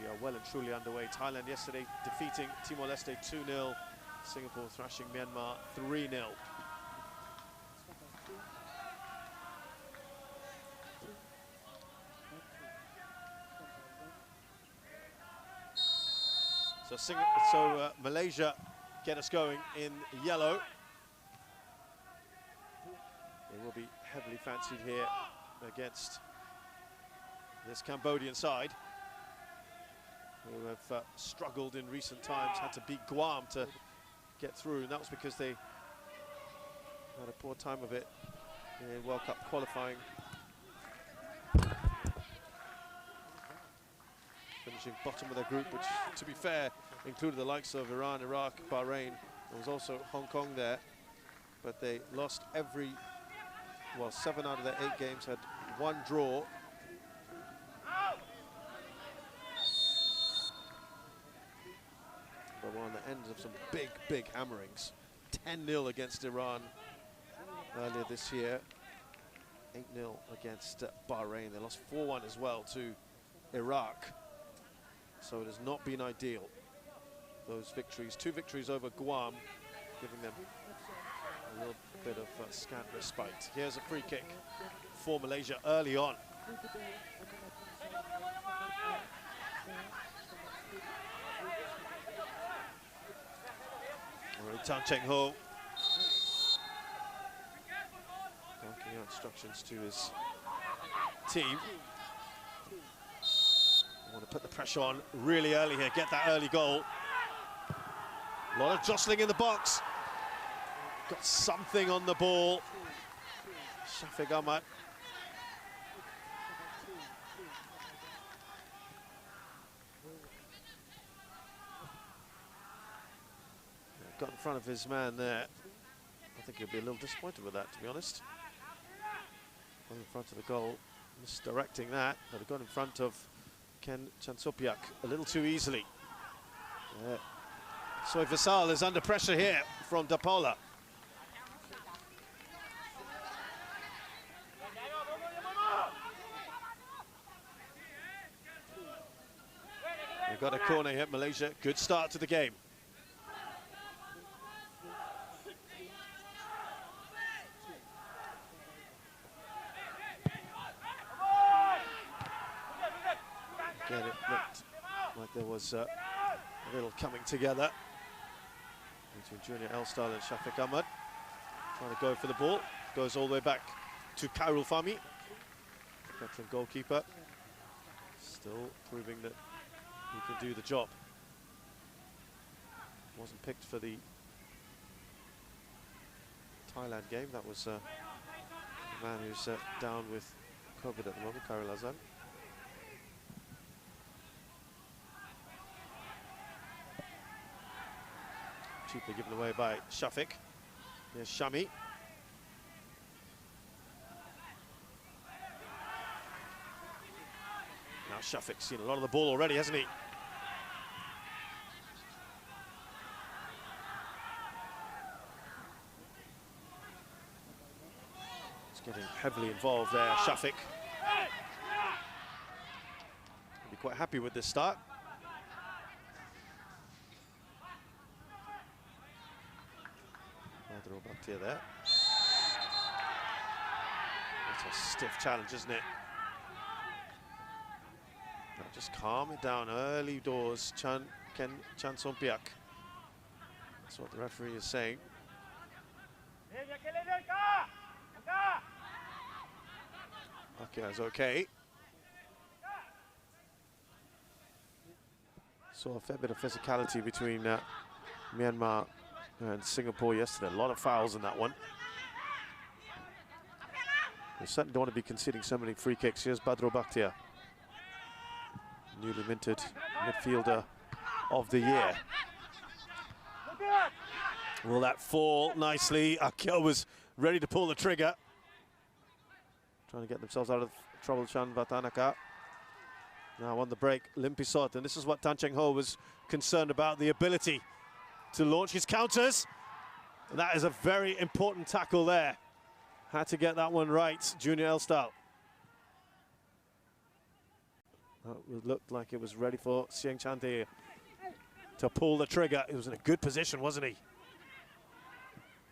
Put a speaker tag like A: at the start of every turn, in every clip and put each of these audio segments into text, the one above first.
A: are well and truly underway. Thailand yesterday defeating Timor-Leste 2-0. Singapore thrashing Myanmar 3-0. So Malaysia get us going in yellow. They will be heavily fancied here against this Cambodian side, who have struggled in recent times, had to beat Guam to get through, and that was because they had a poor time of it in World Cup qualifying. Finishing bottom of their group, which, to be fair, included the likes of Iran, Iraq, Bahrain. There was also Hong Kong there, but they lost well, 7 out of their 8 games, had 1 draw. But we're on the ends of some big hammerings. 10-0 against Iran earlier this year. 8-0 against Bahrain. They lost 4-1 as well to Iraq. So it has not been ideal, those victories. 2 victories over Guam, giving them a little bit of scant respite. Here's a free kick for Malaysia early on. Tan Cheng Ho barking out instructions to his team. I want to put the pressure on really early here, get that early goal. A lot of jostling in the box. Got something on the ball. Shafiq Ahmad. Got in front of his man there. I think he'll be a little disappointed with that, to be honest. Got in front of the goal, misdirecting that, but he got in front of Ken Chansopiak a little too easily. Soy Visal is under pressure here from Dapola. They've got a corner here, Malaysia. Good start to the game. Again, it looked like there was a little coming together between Junior Elstal and Shafiq Ahmad. Trying to go for the ball. Goes all the way back to Khairul Fahmi, veteran goalkeeper. Still proving that he can do the job. Wasn't picked for the Thailand game. That was a man who's down with COVID at the moment, Khairul Azan. Cheaply given away by Shafiq. Here's Shami. Now Shafiq's seen a lot of the ball already, hasn't he? He's getting heavily involved there, Shafiq. He'll be quite happy with this start. Back here there. That's a stiff challenge, isn't it? Now just calm it down early doors, Ken Chansopiak. That's what the referee is saying. Okay, that's okay. Saw a fair bit of physicality between Myanmar and Singapore yesterday. A lot of fouls in that one. We certainly don't want to be conceding so many free kicks. Here's Badro Bakhtiar, newly minted midfielder of the year. Will that fall nicely? Akio was ready to pull the trigger. Trying to get themselves out of trouble, Chan Vatanaka. Now on the break, Lim Pisot, and this is what Tan Cheng Ho was concerned about, the ability to launch his counters. And that is a very important tackle there. Had to get that one right, Junior Elstal. It looked like it was ready for Sieng Chanti to pull the trigger. He was in a good position, wasn't he?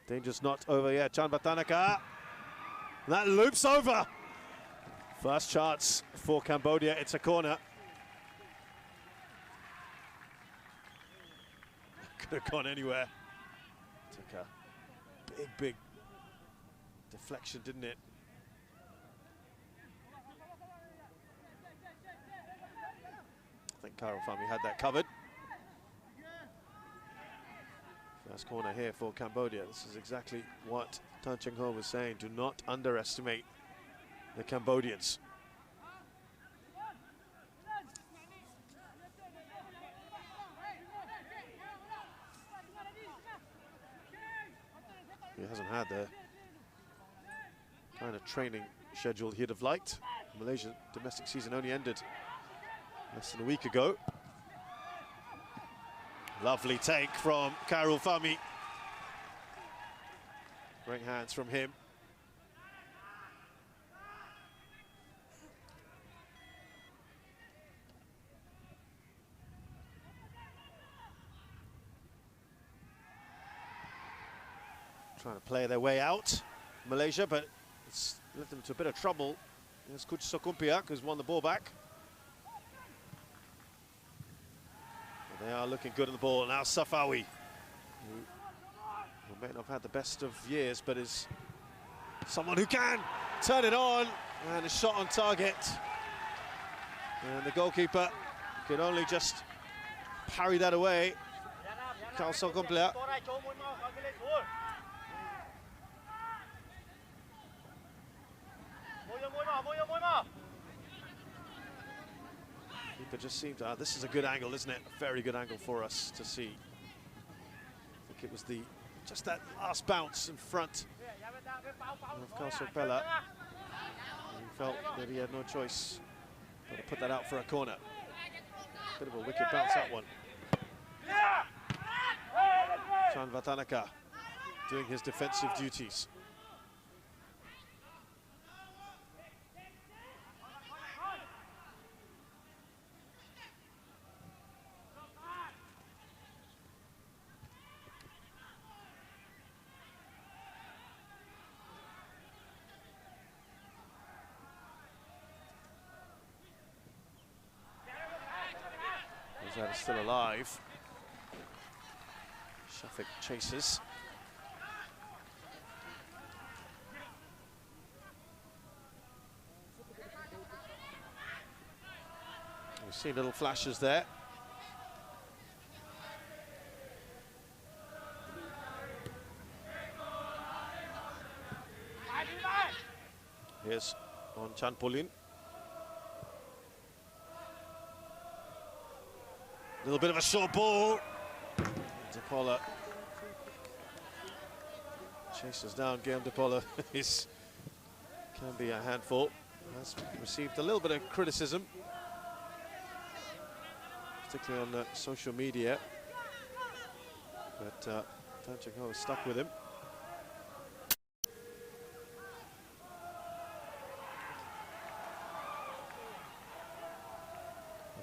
A: Danger's not over yet. Chan Vatanaka. That loops over. First chance for Cambodia. It's a corner. Could have gone anywhere. Took a big deflection, didn't it? I think Karol Fami had that covered. First corner here for Cambodia. This is exactly what Tan Cheng Ho was saying. Do not underestimate the Cambodians. He hasn't had the kind of training schedule he'd have liked. Malaysia's domestic season only ended less than a week ago. Lovely take from Karol Fami. Great hands from him. Trying to play their way out, Malaysia, but it's led them to a bit of trouble. There's Kuch Sokumpiak, who's won the ball back. They are looking good on the ball. Now Safawi, who may not have had the best of years, but is someone who can turn it on, and a shot on target. And the goalkeeper could only just parry that away. Kuch Sokumpiak. Keeper just seemed to, this is a good angle, isn't it? A very good angle for us to see. I think it was just that last bounce in front of Kalsopela. He felt that he had no choice but to put that out for a corner. Bit of a wicked bounce, that one. Chan Vatanaka doing his defensive duties. That is still alive. Shafik chases. We've seen little flashes there. Here's on Chan Polin. Little bit of a short ball. Depola chases down Guillaume Depola. Can be a handful. Has received a little bit of criticism, particularly on social media. But Tan Cheng Ho is stuck with him.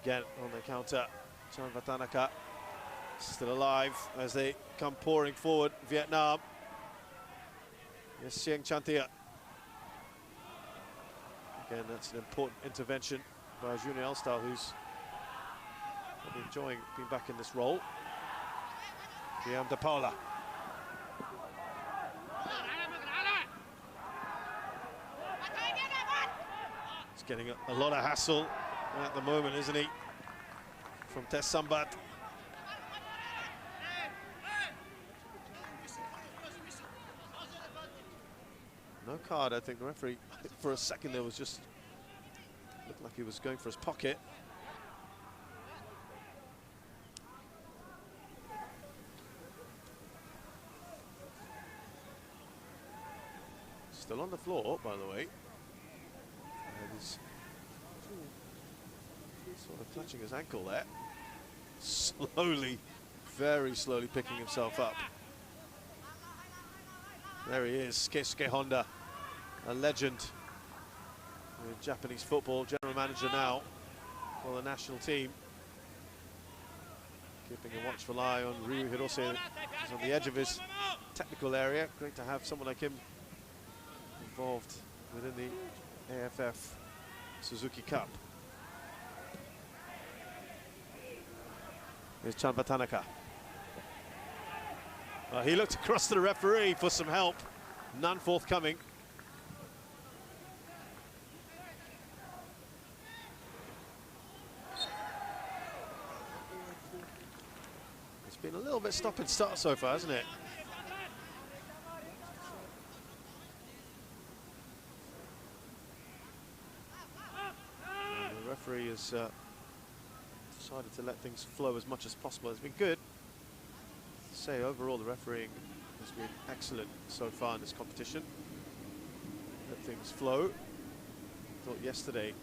A: Again on the counter. Chan Vatanaka still alive as they come pouring forward. Vietnam. Yes, Sieng Chantia. Again, that's an important intervention by Junior Elstal, who's probably enjoying being back in this role. Guillaume Depola. He's getting a lot of hassle at the moment, isn't he? From Tess Sambat. No card, I think the referee, for a second there was just, looked like he was going for his pocket. Still on the floor, by the way. He's sort of clutching his ankle there. Slowly, very slowly picking himself up. There he is, Keisuke Honda, a legend in Japanese football, general manager now. for the national team. Keeping a watchful eye on Ryu Hirose, who's on the edge of his technical area. Great to have someone like him involved within the AFF Suzuki Cup. Here's Chanvatanaka. He looked across to the referee for some help. None forthcoming. It's been a little bit stop and start so far, hasn't it? And the referee has decided to let things flow as much as possible. It's been good. Say overall the refereeing has been excellent so far in this competition. Let things flow. I thought yesterday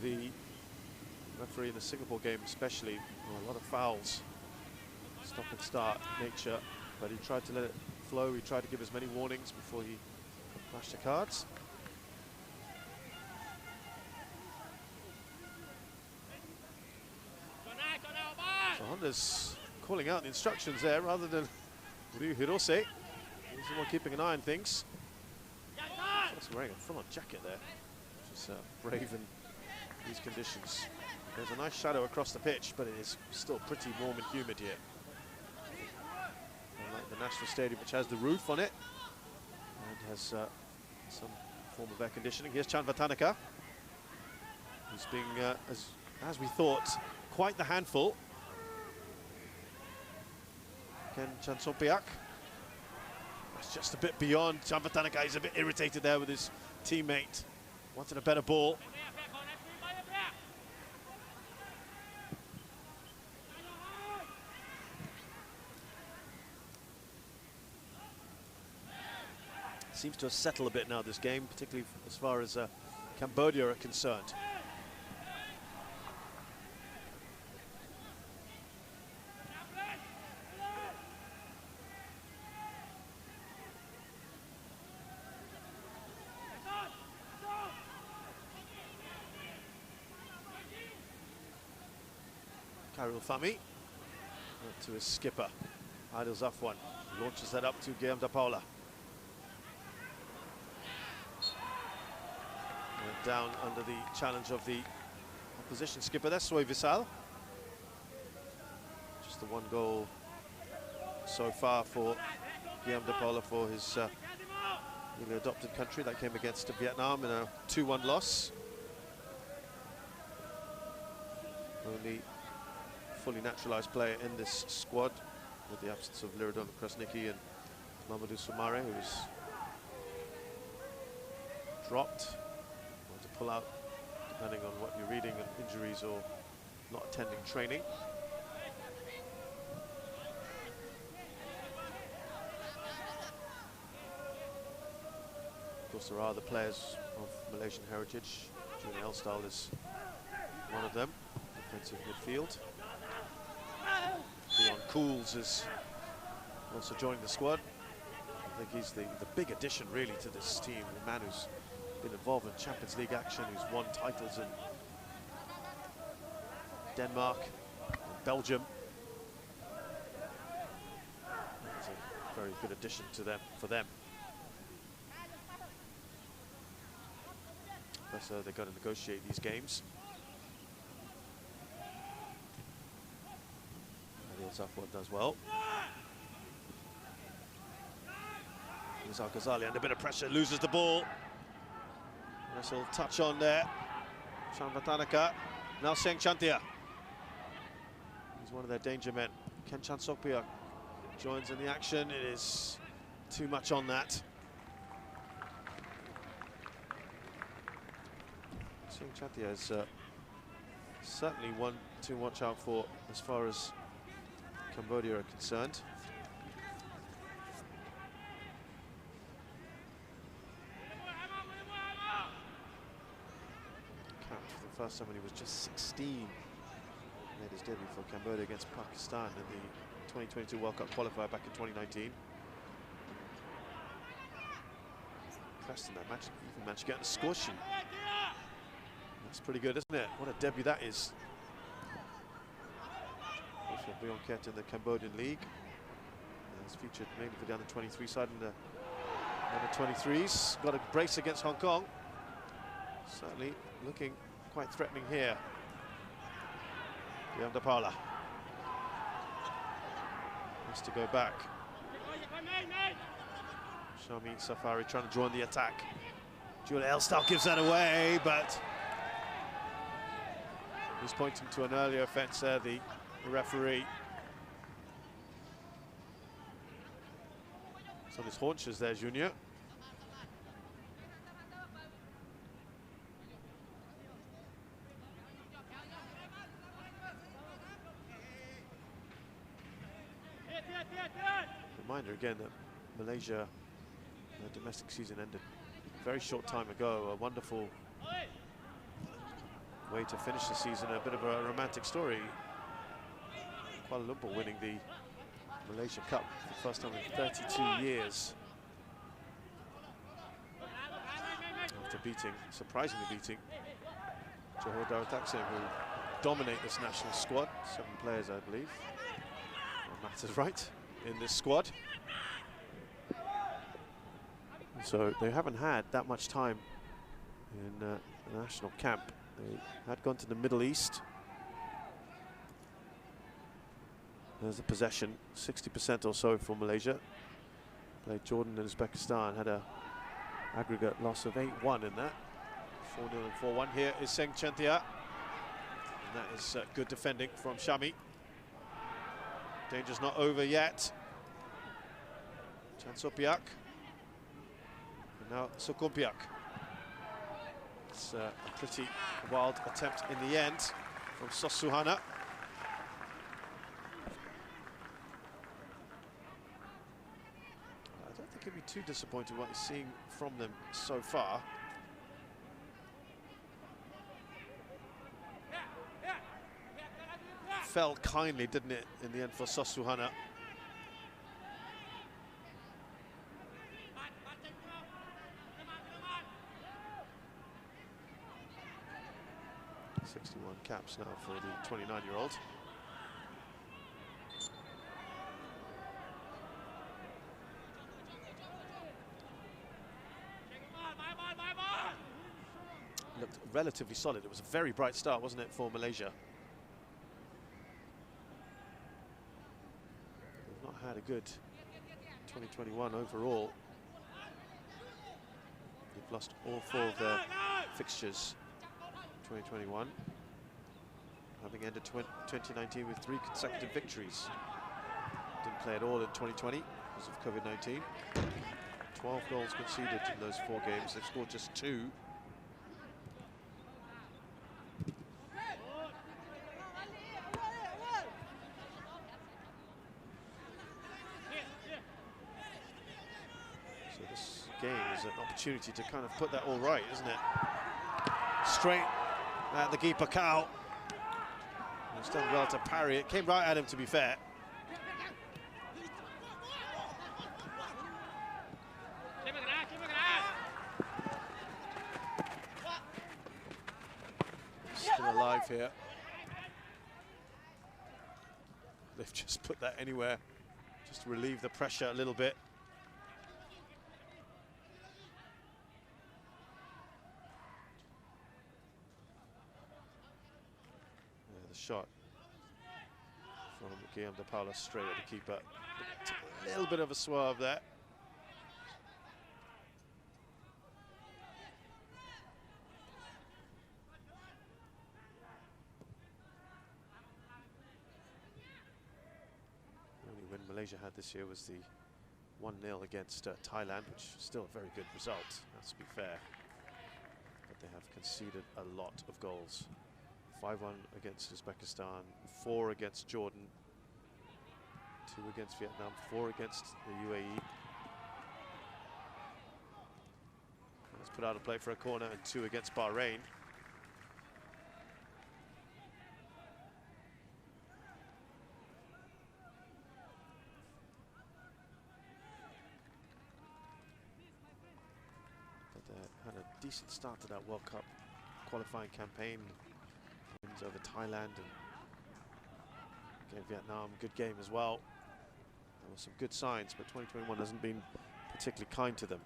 A: the referee in the Singapore game especially, a lot of fouls, stop and start nature, but he tried to let it flow. He tried to give as many warnings before he flashed the cards. So Honda's calling out the instructions there rather than Ryu Hirose. He's the one keeping an eye on things. He's wearing a full-on jacket there, which is brave in these conditions. There's a nice shadow across the pitch, but it is still pretty warm and humid here. Unlike the National Stadium, which has the roof on it and has some form of air conditioning. Here's Chanvatanaka, who's being, as we thought, quite the handful. Ken Chansompiak. That's just a bit beyond. Chanvatanaka is a bit irritated there with his teammate. Wanted a better ball. Seems to have settled a bit now, this game, particularly as far as Cambodia are concerned. Karil Fami to his skipper, Adil Zafwan, launches that up to Guillaume de Paula. Down under the challenge of the opposition skipper, that's Soy Visal. Just the one goal so far for Guillaume de Paula for his newly adopted country. That came against Vietnam in a 2-1 loss. Only fully naturalised player in this squad, with the absence of Liridon Krasnicki and Mamadou Soumare, who was dropped. To pull out, depending on what you're reading, and injuries or not attending training. Of course, there are other players of Malaysian heritage. Julian Elstyle is one of them, defensive midfield. Dion Cools is also joining the squad. I think he's the big addition really to this team, the man who's been involved in Champions League action, who's won titles in Denmark and Belgium. It's a very good addition to them, for them. So they've got to negotiate these games. Adil Zafwan does well. Here's Al-Ghazali under a bit of pressure, loses the ball. Nice little touch on there. Chanvatanaka. Now Seng Chantia. He's one of their danger men. Ken Chansokpia joins in the action. It is too much on that. Seng Chantia is certainly one to watch out for as far as Cambodia are concerned. First time when he was just 16, made his debut for Cambodia against Pakistan in the 2022 World Cup qualifier back in 2019. Impressed in that match, even managed to get on the score sheet. That's pretty good, isn't it? What a debut that is. Also Bionket in the Cambodian League. He's featured mainly for the under-23 side in the under-23s. Got a brace against Hong Kong. Certainly looking quite threatening here. Guillaume de Paula has to go back. Shami Safari trying to join the attack. Julia Elstal gives that away, but he's pointing to an earlier offence there, the referee. It's on his haunches there, Junior. Reminder again that Malaysia, their domestic season ended a very short time ago. A wonderful way to finish the season, a bit of a romantic story. Kuala Lumpur winning the Malaysia Cup for the first time in 32 years. After surprisingly beating Johor Darul Taksim, who dominate this national squad. 7 players, I believe. Well, Matt is right in this squad. So they haven't had that much time in the national camp. They had gone to the Middle East. There's the possession, 60% or so for Malaysia. Played Jordan and Uzbekistan, had a aggregate loss of 8-1 in that. 4-0 and 4-1. Here is Seng Chentia. And that is good defending from Shami. Danger's not over yet. Chan Sopiak. And now Sukumpiak. It's a pretty wild attempt in the end from Sosuhana. I don't think he'll be too disappointed what he's seeing from them so far. Fell kindly, didn't it, in the end for Sosuhana. 61 caps now for the 29-year-old. Looked relatively solid. It was a very bright start, wasn't it, for Malaysia? They've not had a good 2021 overall. They've lost all 4 of their fixtures 2021, having ended 2019 with 3 consecutive victories. Didn't play at all in 2020 because of COVID-19. 12 goals conceded in those 4 games. They've scored just 2. So this game is an opportunity to kind of put that all right, isn't it? Straight at the keeper, Cao. He's done well to parry it. Came right at him, to be fair. Still alive here. They've just put that anywhere, just to relieve the pressure a little bit. Shot from Guillaume de Paula straight at the keeper. A little bit of a swerve there. The only win Malaysia had this year was the 1-0 against Thailand, which is still a very good result, has to be fair. But they have conceded a lot of goals. 5-1 against Uzbekistan, 4 against Jordan, 2 against Vietnam, 4 against the UAE. Let's put out a play for a corner, and 2 against Bahrain. But they had a decent start to that World Cup qualifying campaign, wins over Thailand and gave Vietnam a good game as well. There were some good signs, but 2021 hasn't been particularly kind to them.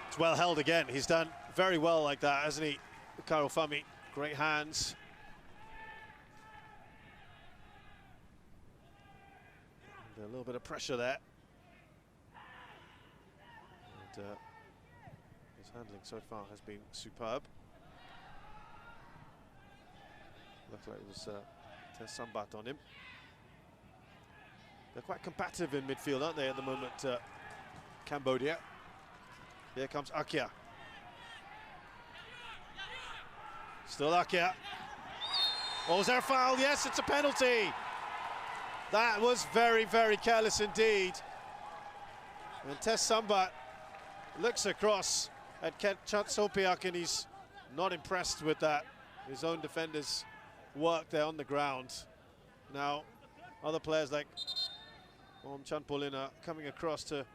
A: It's well held again. He's done very well like that, hasn't he? Karo Fami, great hands. And a little bit of pressure there. And his handling so far has been superb. Looked like it was Tess Sambat on him. They're quite combative in midfield, aren't they, at the moment, Cambodia. Here comes Akia. Still Akia. Oh, is there a foul? Yes, it's a penalty. That was very, very careless indeed. And Tess Sambat looks across at Kentchat Sopiak and he's not impressed with that. His own defenders work there on the ground. Now, other players like Om Chanpolin are coming across to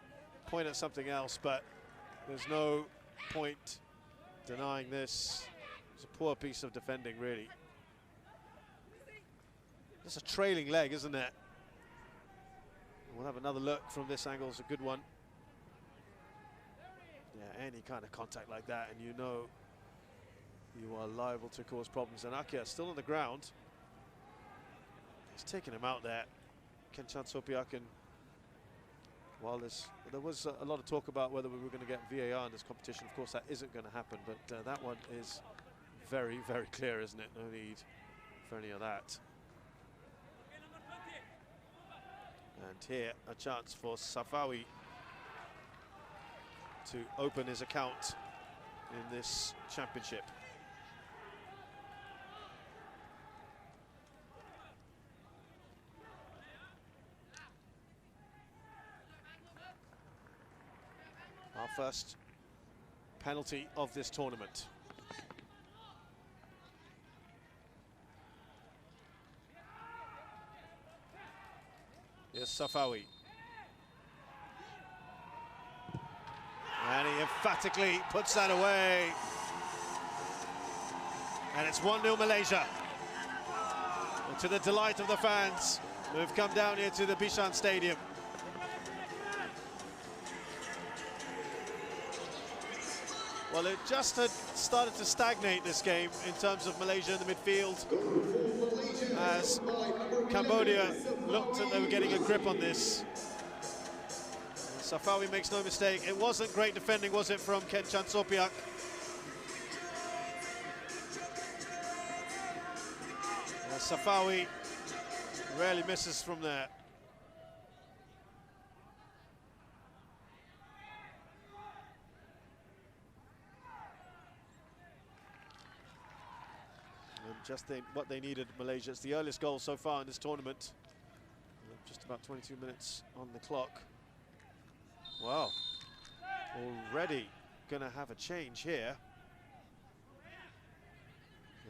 A: point at something else, but there's no point denying this. It's a poor piece of defending, really. It's a trailing leg, isn't it? We'll have another look from this angle. It's a good one. Yeah, any kind of contact like that, and you know you are liable to cause problems. And Akia still on the ground. He's taking him out there. Kentchat Sopiak, and while there was a lot of talk about whether we were going to get VAR in this competition, of course that isn't going to happen, but that one is very, very clear, isn't it? No need for any of that. And here, a chance for Safawi to open his account in this championship. Our first penalty of this tournament. Here's Safawi. And he emphatically puts that away. And it's 1-0 Malaysia. And to the delight of the fans who've come down here to the Bishan Stadium. Well, it just had started to stagnate, this game, in terms of Malaysia in the midfield, as Cambodia looked like they were getting a grip on this. Safawi makes no mistake. It wasn't great defending, was it, from Kentchat Sopiak? Safawi rarely misses from there. Just what they needed, Malaysia. It's the earliest goal so far in this tournament. Just about 22 minutes on the clock. Wow. Already going to have a change here.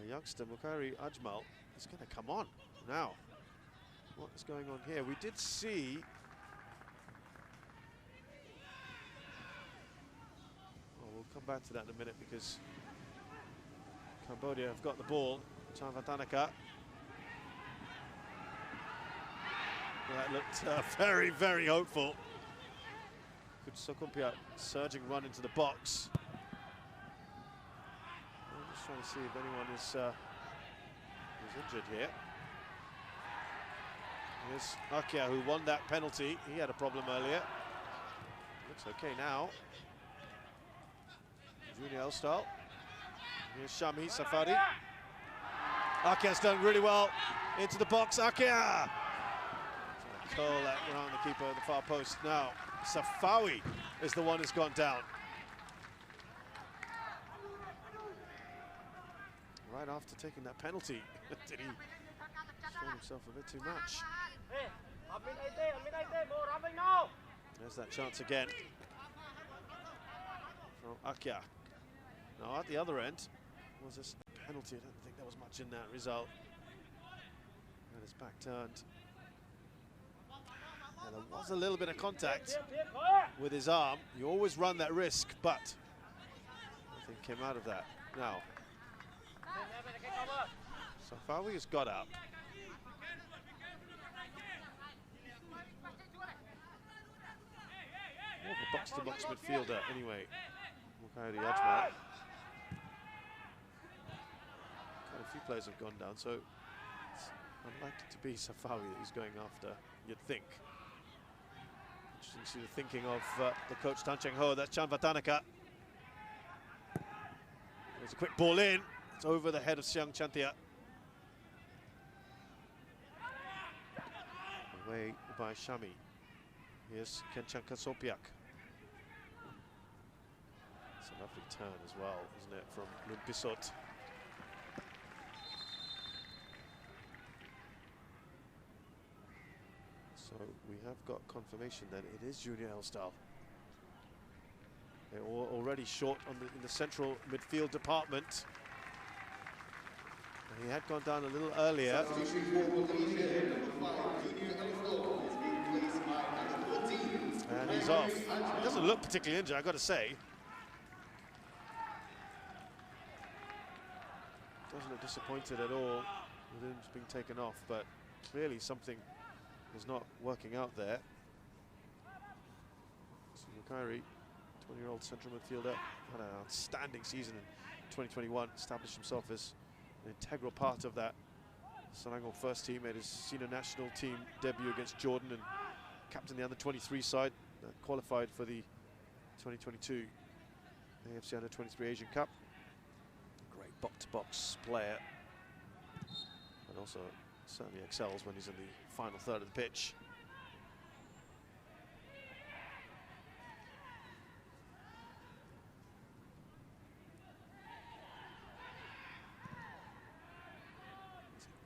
A: The youngster, Mukhari Ajmal, is going to come on now. What is going on here? We did see... Oh, we'll come back to that in a minute because Cambodia have got the ball. Chanvatanaka. That looked very, very hopeful. Good Sokumpia surging run into the box. I'm just trying to see if anyone is injured here. Here's Akia, who won that penalty. He had a problem earlier. Looks okay now. Junior Elstal. Here's Shami Safari. Akia's done really well into the box. Akia! Curl that around the keeper at the far post. Now, Safawi is the one who's gone down. Right after taking that penalty, did he strain himself a bit too much? There's that chance again from Akia. Now at the other end, was this a penalty? I don't think there was much in that result. And his back turned. And there was a little bit of contact with his arm. You always run that risk, but nothing came out of that. Now, Safawi has got up. More of a box-to-box midfielder anyway. Mukairi Ajmal. Quite a few players have gone down, so it's unlikely to be Safawi that he's going after, you'd think. Interesting to see the thinking of the coach Tan Cheng Ho. That's Chan Vatanaka. There's a quick ball in. It's over the head of Siang Chantia. Away by Shami. Here's Kenchan Kasopiak. It's a lovely turn as well, isn't it, from Lumpisot. So we have got confirmation that it is Junior Elstal. They're already short on in the central midfield department. And he had gone down a little earlier. And he's off. He doesn't look particularly injured, I've got to say. Doesn't look disappointed at all with him being taken off, but clearly something is not working out there. So Mukairi, 20-year-old central midfielder, had an outstanding season in 2021, established himself as an integral part of that Selangor first team, made his senior national team debut against Jordan and captain the under-23 side that qualified for the 2022 AFC Under-23 Asian Cup. Great box-to-box player, and also certainly excels when he's in the final third of the pitch.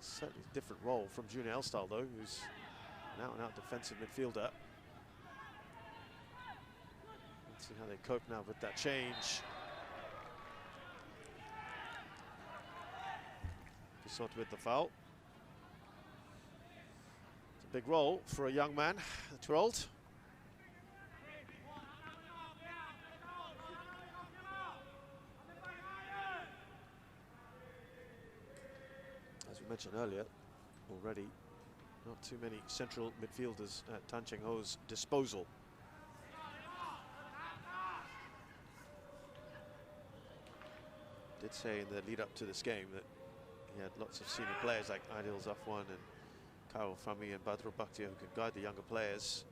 A: Certainly a different role from Junior Elstal though, who's an out-and-out defensive midfielder. Let's see how they cope now with that change. Bissot with the foul. It's a big role for a young man, the 12-year-old. As we mentioned earlier, already not too many central midfielders at Tan Cheng Ho's disposal. Did say in the lead up to this game that he had lots of senior players like Aidil Zafwan and Khairul Fahmi and Badrul Bakhtiar who can guide the younger players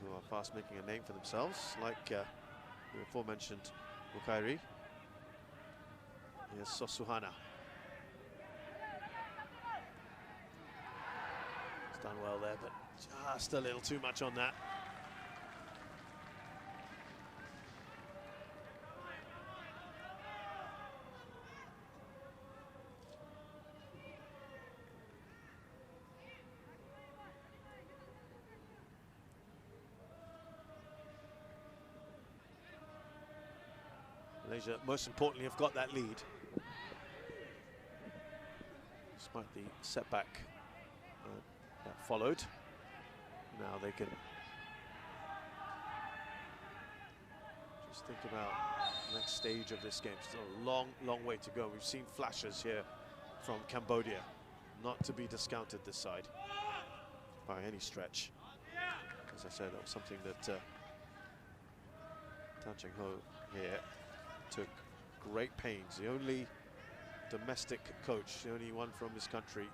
A: who are fast making a name for themselves, like the aforementioned Mukairi. Here's Sosuhana. He's done well there, but just a little too much on that. Malaysia, most importantly, have got that lead. Despite the setback that followed. Now they can just think about the next stage of this game. Still a long, long way to go. We've seen flashes here from Cambodia. Not to be discounted this side by any stretch. As I said, that was something that Tan Cheng Ho here took great pains. The only domestic coach, the only one from this country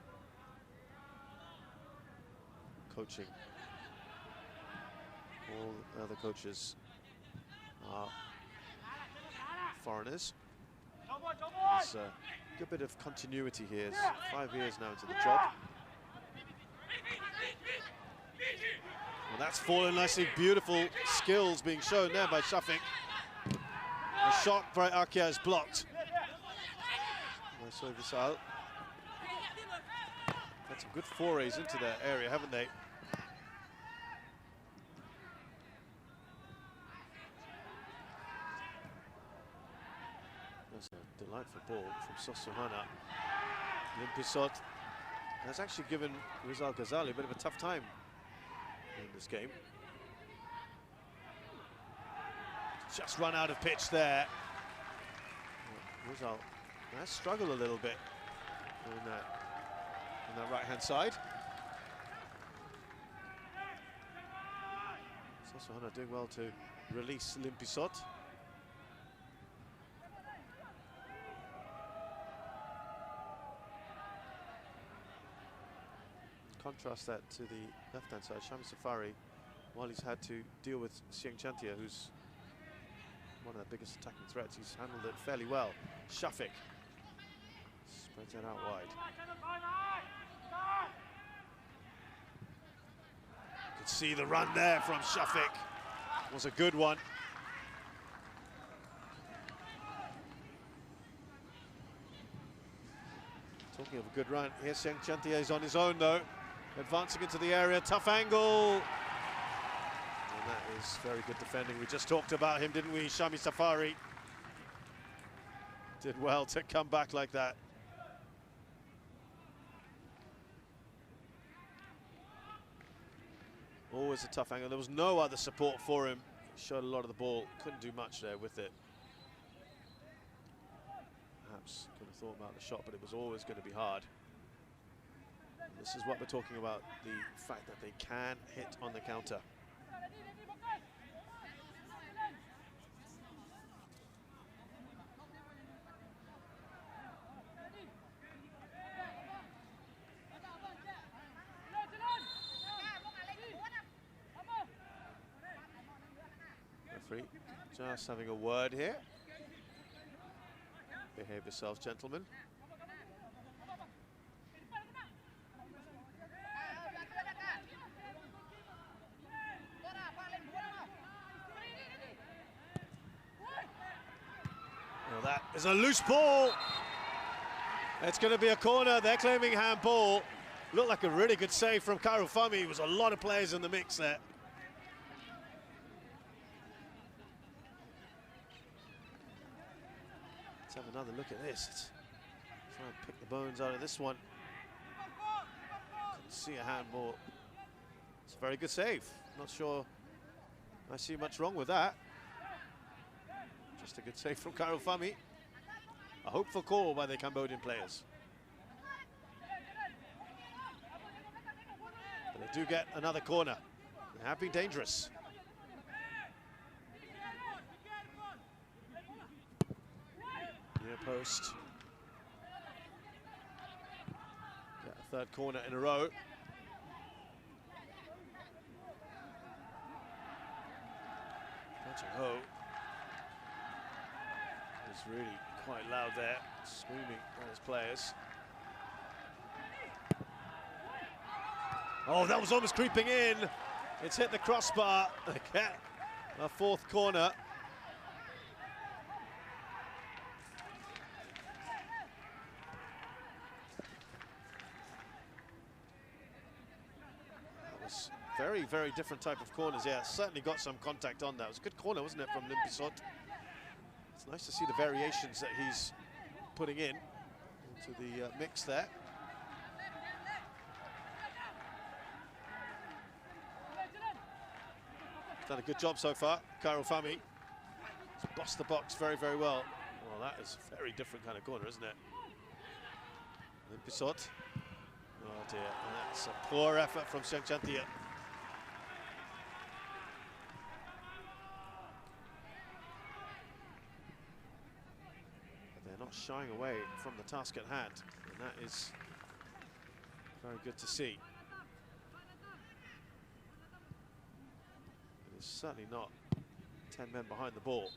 A: coaching. All the other coaches are foreigners. There's a good bit of continuity here. It's 5 years now into the job. Well, that's fallen nicely. Beautiful skills being shown there by Shafiq. The shot by Akia is blocked. Nice Visal. Had some good forays into that area, haven't they? Delightful ball from Sosuhana. Limpisot has actually given Rizal Ghazali a bit of a tough time in this game. Just run out of pitch there. Rizal has struggled a little bit on that right-hand side. Sosuhana doing well to release Limpisot. Contrast that to the left-hand side, Shami Safari, while he's had to deal with Xiang Chantia, who's one of the biggest attacking threats, he's handled it fairly well. Shafiq spreads it out wide. You could see the run there from Shafiq. Was a good one. Talking of a good run, here Xiang Chantia is on his own though. Advancing into the area, tough angle. And that is very good defending. We just talked about him, didn't we? Shami Safari did well to come back like that. Always a tough angle. There was no other support for him. He showed a lot of the ball. Couldn't do much there with it. Perhaps could have thought about the shot, but it was always going to be hard. This is what we're talking about, the fact that they can hit on the counter. Referee just having a word here. Behave yourselves, gentlemen. Well, that is a loose ball. It's going to be a corner. They're claiming handball. Looked like a really good save from Karufami. There was a lot of players in the mix there. Let's have another look at this. Let's try and pick the bones out of this one. Couldn't see a handball. It's a very good save. Not sure I see much wrong with that. Just a good save from Karufami. A hopeful call by the Cambodian players. But they do get another corner. They have been dangerous. Near post. Get a third corner in a row. Ho is really quite loud there, screaming at his players. Oh, that was almost creeping in. It's hit the crossbar. They get a fourth corner. That was very, very different type of corners. Yeah, certainly got some contact on that. It was a good corner, wasn't it, from Limpisot? It's nice to see the variations that he's putting in into the mix there. Done a good job so far, Karufami. He's bossed the box very, very well. Well, that is a very different kind of corner, isn't it? Limpisot. Oh dear, and that's a poor effort from Xiang Chantia. They're not shying away from the task at hand, and that is very good to see. It is certainly not 10 men behind the ball.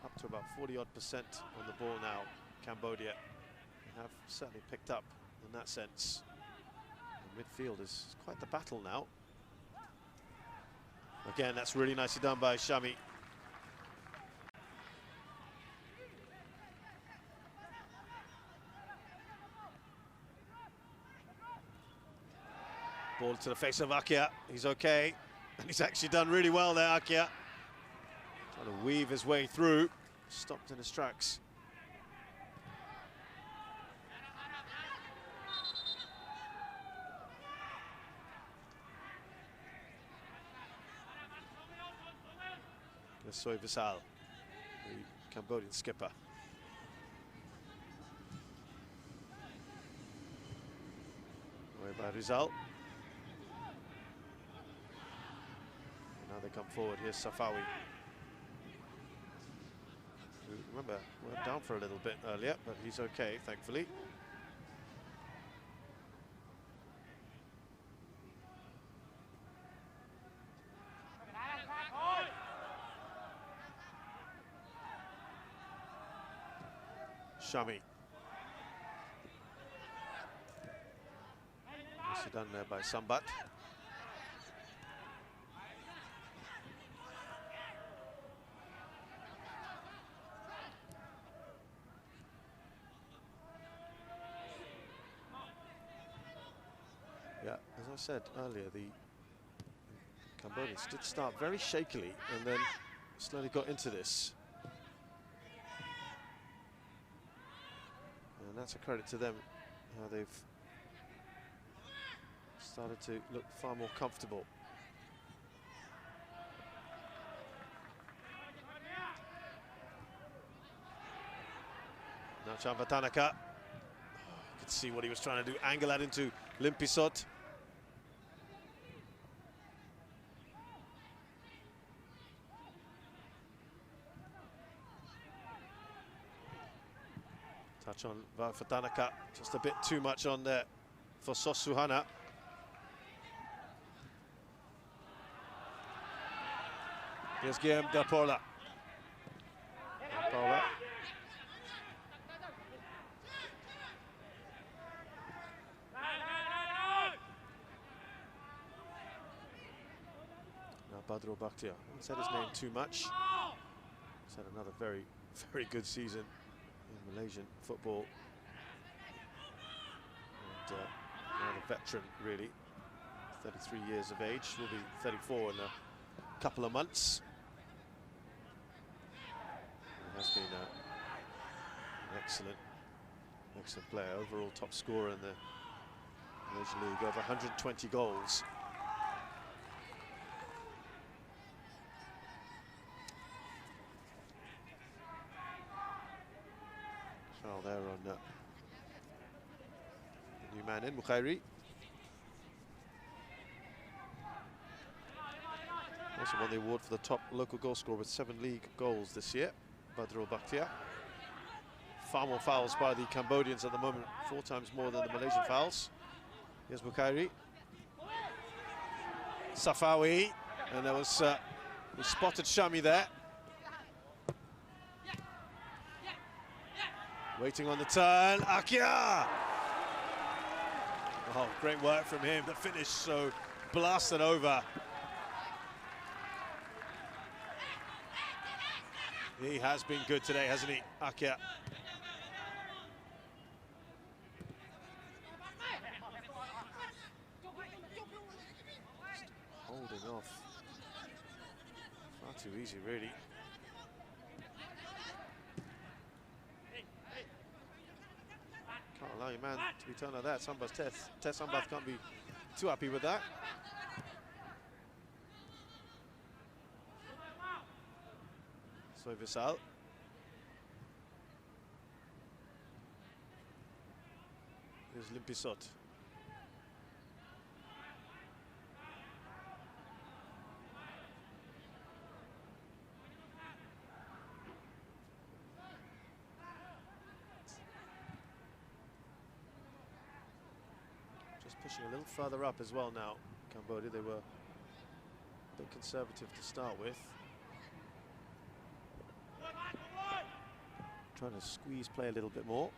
A: Up to about 40-odd% on the ball now, Cambodia. They have certainly picked up in that sense. The midfield is quite the battle now. Again, that's really nicely done by Shami. Ball to the face of Akia. He's okay. And he's actually done really well there, Akia. Trying to weave his way through. Stopped in his tracks. Soy Visal, the Cambodian skipper. Away by Rizal. And now they come forward. Here's Safawi. Remember, went down for a little bit earlier, but he's okay, thankfully. Shami. Nicely done there by Sambat. Yeah, as I said earlier, the Cambodians did start very shakily and then slowly got into this. And that's a credit to them, how they've started to look far more comfortable. Now Chamvatanaka, you could see what he was trying to do, angle that into Limpisot. Touch on Vafatanaka, just a bit too much on there for Sosuhana. Here's Guillaume Del Porla. Now Badro Bakhtiar. I haven't said his name too much. He's had another very, very good season in Malaysian football, and now a veteran really, 33 years of age, will be 34 in a couple of months. He has been an excellent player, overall top scorer in the Malaysian League, over 120 goals. There on the new man in Mukhairi. Also won the award for the top local goal scorer with 7 league goals this year, Badro Bakhtiar. Far more fouls by the Cambodians at the moment, 4 times more than the Malaysian fouls. Here's Mukhairi. Safawi, and there was we spotted Shami there. Waiting on the turn, Akia! Oh, great work from him. The finish so blasted over. He has been good today, hasn't he, Akia? Just holding off. Far too easy, really. Can't allow your man to be turned like that. Samba's Tess Sambath can't be too happy with that. So Visal. Here's Limpisot. Pushing a little further up as well now, Cambodia. They were a bit conservative to start with. Trying to squeeze play a little bit more.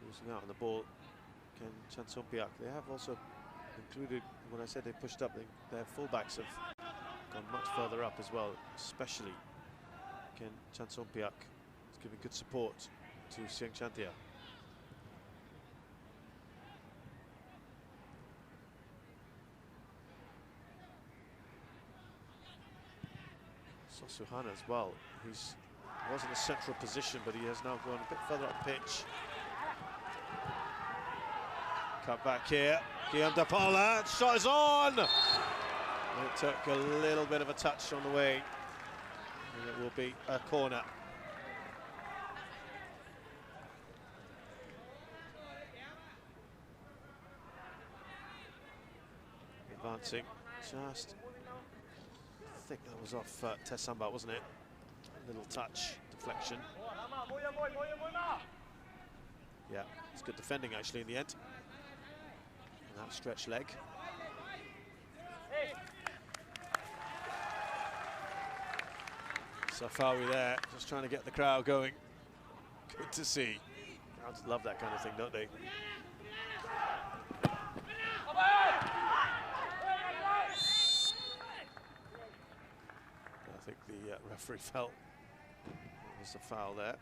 A: Losing out on the ball, Ken Chansompiak. They have also included, when I said they pushed up, their fullbacks have gone much further up as well, especially Ken Chansompiak. Giving good support to Siang Chantia. Sosuhana as well. He was in a central position, but he has now gone a bit further up pitch. Cut back here. Guillaume Depaula, shot is on! It took a little bit of a touch on the way, and it will be a corner. Advancing, just, I think that was off Tessamba, wasn't it? A little touch, deflection. Yeah, it's good defending actually in the end. And that stretched leg. Safawi there, just trying to get the crowd going. Good to see. Crowds love that kind of thing, don't they? I think the referee felt there was a foul there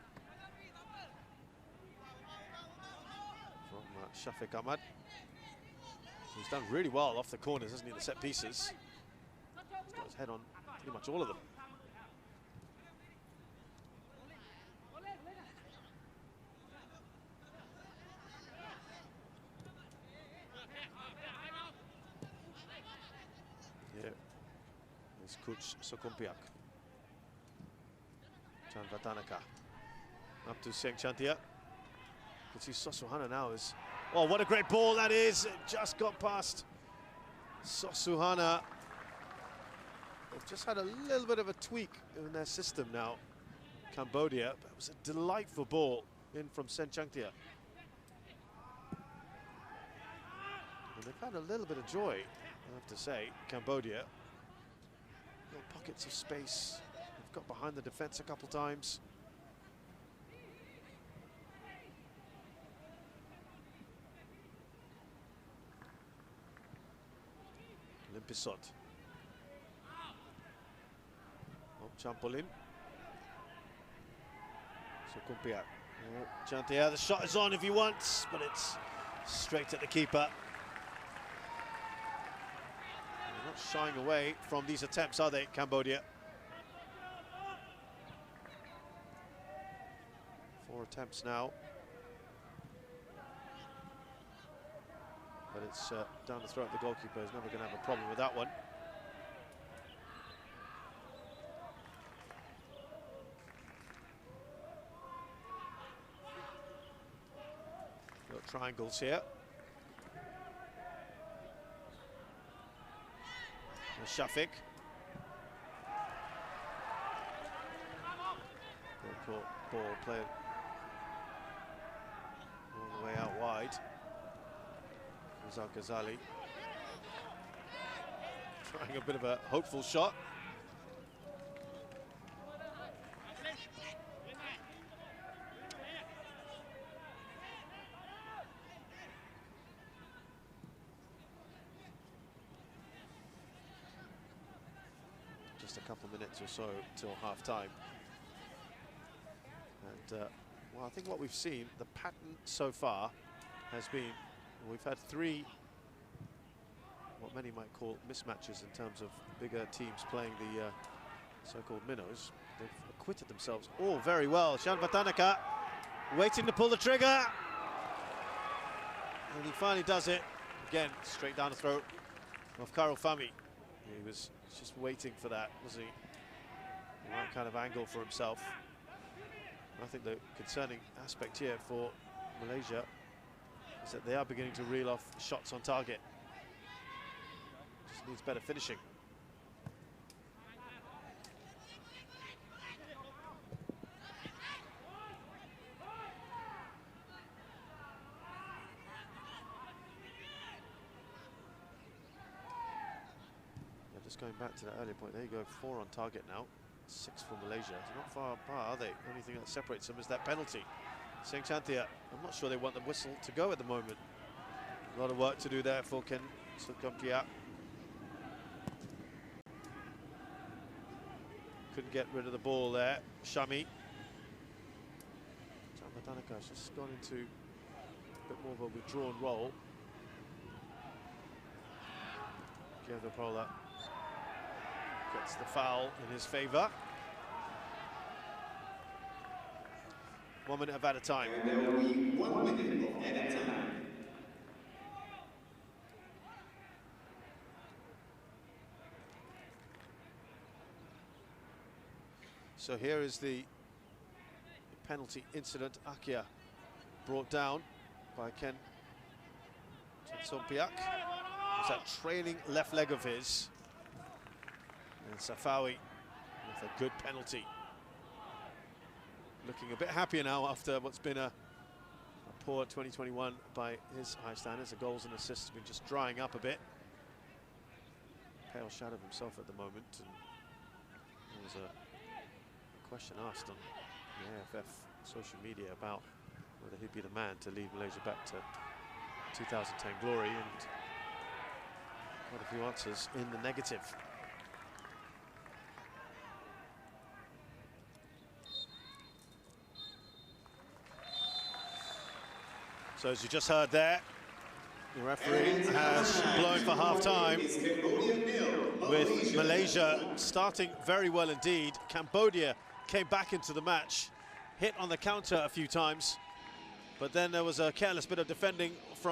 A: from Shafiq Ahmad. He's done really well off the corners, hasn't he, the set pieces. He's got his head on pretty much all of them. Here is Coach Sokumpiak. Chan Vatanaka. Up to Seng Chantia. You can see Sosuhana now is... Oh, what a great ball that is! It just got past Sosuhana. They've just had a little bit of a tweak in their system now, Cambodia. But it was a delightful ball in from Sen Changtia. And they've had a little bit of joy, I have to say, Cambodia. Little pockets of space. They've got behind the defense a couple times. Limpisot. Oh, Champolin. Sokumpiak. Chantia, the shot is on if he wants, but it's straight at the keeper. They're not shying away from these attempts, are they, Cambodia? 4 attempts now. But it's down the throat of the goalkeeper. He's never going to have a problem with that one. Got triangles here. Shafiq. Ball played all the way out wide. Ghazali trying a bit of a hopeful shot. Just a couple of minutes or so till half time. And well, I think what we've seen, the pattern so far has been, we've had 3, what many might call mismatches in terms of bigger teams playing the so-called minnows. They've acquitted themselves all very well. Chan Vatanaka waiting to pull the trigger. And he finally does it. Again, straight down the throat of Karol Fami. He was just waiting for that, wasn't he? The right kind of angle for himself. I think the concerning aspect here for Malaysia is that they are beginning to reel off shots on target. Just needs better finishing. Yeah, just going back to that earlier point, there you go, 4 on target now. 6 for Malaysia. They're not far apart, are they? The only thing that separates them is that penalty. Seng Chantia, I'm not sure they want the whistle to go at the moment. A lot of work to do there for Ken Sokumpiak. Couldn't get rid of the ball there. Shami. Vatanaka's just gone into a bit more of a withdrawn role. Guillaume Depaula That's the foul in his favour. 1 minute of added time.
B: And there will be 1 minute of added time.
A: So here is the penalty incident. Akia brought down by Ken Sompiak. It's that trailing left leg of his. And Safawi with a good penalty. Looking a bit happier now after what's been a poor 2021 by his high standards. The goals and assists have been just drying up a bit. Pale shadow of himself at the moment. And there was a question asked on the AFF social media about whether he'd be the man to lead Malaysia back to 2010 glory, and quite a few answers in the negative. So as you just heard there, the referee has blown for half-time, with Malaysia starting very well indeed. Cambodia came back into the match, hit on the counter a few times, but then there was a careless bit of defending